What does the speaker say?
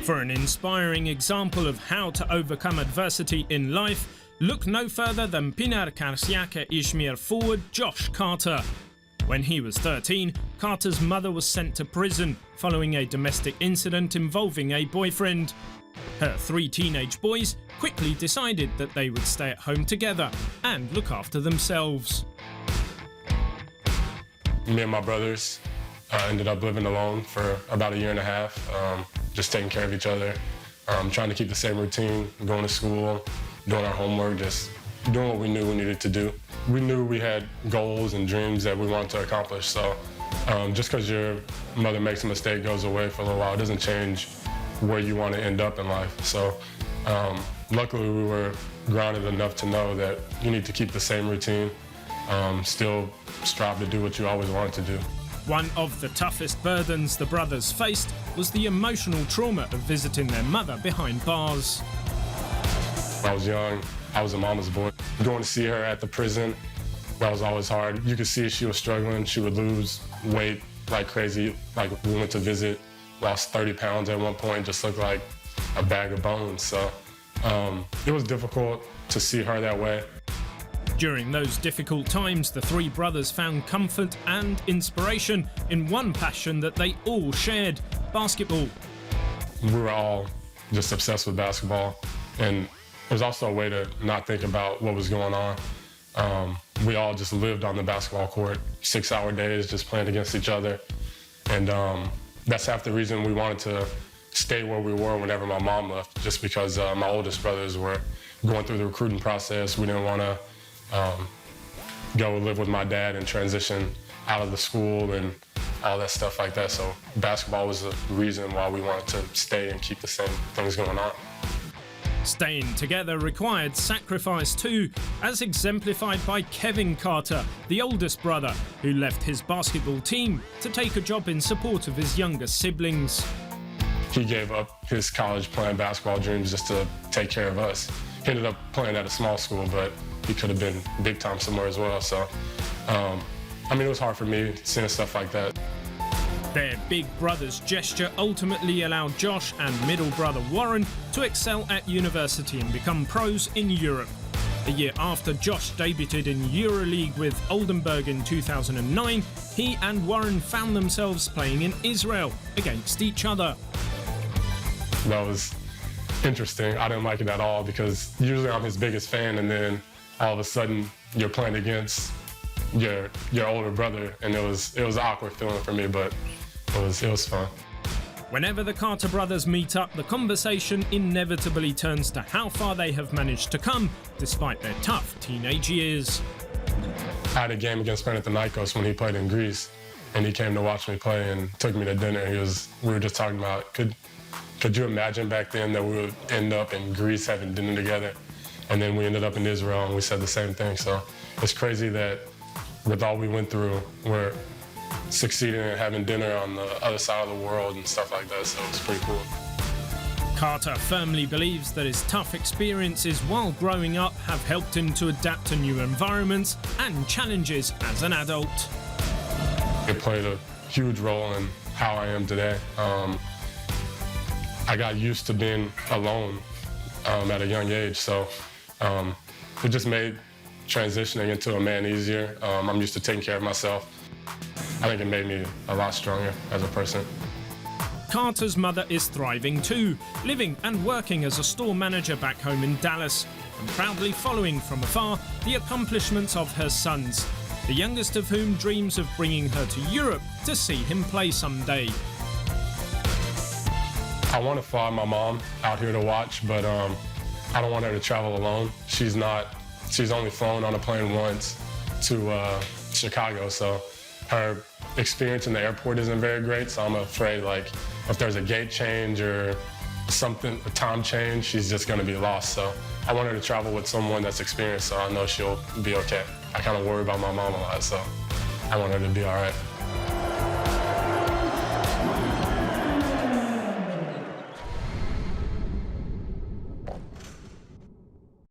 For an inspiring example of how to overcome adversity in life, look no further than Pinar Karsiaka Ishmir forward Josh Carter. When he was 13, Carter's mother was sent to prison following a domestic incident involving a boyfriend. Her 3 teenage boys quickly decided that they would stay at home together and look after themselves. Me and my brothers ended up living alone for about 1.5 years, just taking care of each other, trying to keep the same routine, going to school, doing our homework, just doing what we knew we needed to do. We knew we had goals and dreams that we wanted to accomplish, so just because your mother makes a mistake, goes away for a little while, it doesn't change where you want to end up in life. So luckily we were grounded enough to know that you need to keep the same routine, still strive to do what you always wanted to do. One of the toughest burdens the brothers faced was the emotional trauma of visiting their mother behind bars. When I was young, I was a mama's boy. Going to see her at the prison, that was always hard. You could see she was struggling. She would lose weight like crazy. Like we went to visit, lost 30 pounds at one point, just looked like a bag of bones. So it was difficult to see her that way. During those difficult times, the 3 brothers found comfort and inspiration in one passion that they all shared: basketball. We were all just obsessed with basketball, and it was also a way to not think about what was going on. We all just lived on the basketball court, 6-hour days, just playing against each other. And that's half the reason we wanted to stay where we were whenever my mom left, just because my oldest brothers were going through the recruiting process. We didn't want to go live with my dad and transition out of the school and all that stuff like that. So basketball was the reason why we wanted to stay and keep the same things going on. Staying together required sacrifice too, as exemplified by Kevin Carter, the oldest brother, who left his basketball team to take a job in support of his younger siblings. He gave up his college playing basketball dreams just to take care of us. He ended up playing at a small school, but he could have been big time somewhere as well. So, I mean, it was hard for me seeing stuff like that. Their big brother's gesture ultimately allowed Josh and middle brother Warren to excel at university and become pros in Europe. A year after Josh debuted in EuroLeague with Oldenburg in 2009, he and Warren found themselves playing in Israel against each other. That was interesting. I didn't like it at all because usually I'm his biggest fan, and then all of a sudden you're playing against your older brother, and it was an awkward feeling for me, but it was fun. Whenever the Carter brothers meet up, the conversation inevitably turns to how far they have managed to come despite their tough teenage years. I had a game against Panathinaikos when he played in Greece, and he came to watch me play and took me to dinner. We were just talking about, could you imagine back then that we would end up in Greece having dinner together? And then we ended up in Israel, and we said the same thing. So it's crazy that with all we went through, we're succeeding in having dinner on the other side of the world and stuff like that, so it's pretty cool. Carter firmly believes that his tough experiences while growing up have helped him to adapt to new environments and challenges as an adult. It played a huge role in how I am today. I got used to being alone at a young age, so it just made transitioning into a man easier. I'm used to taking care of myself. I think it made me a lot stronger as a person. Carter's mother is thriving too, living and working as a store manager back home in Dallas, and proudly following from afar the accomplishments of her sons, the youngest of whom dreams of bringing her to Europe to see him play someday. I want to fly my mom out here to watch, but I don't want her to travel alone. She's only flown on a plane once to Chicago, so her experience in the airport isn't very great, so I'm afraid, like, if there's a gate change or something, a time change, she's just gonna be lost. So I want her to travel with someone that's experienced, so I know she'll be okay. I kind of worry about my mom a lot, so I want her to be all right.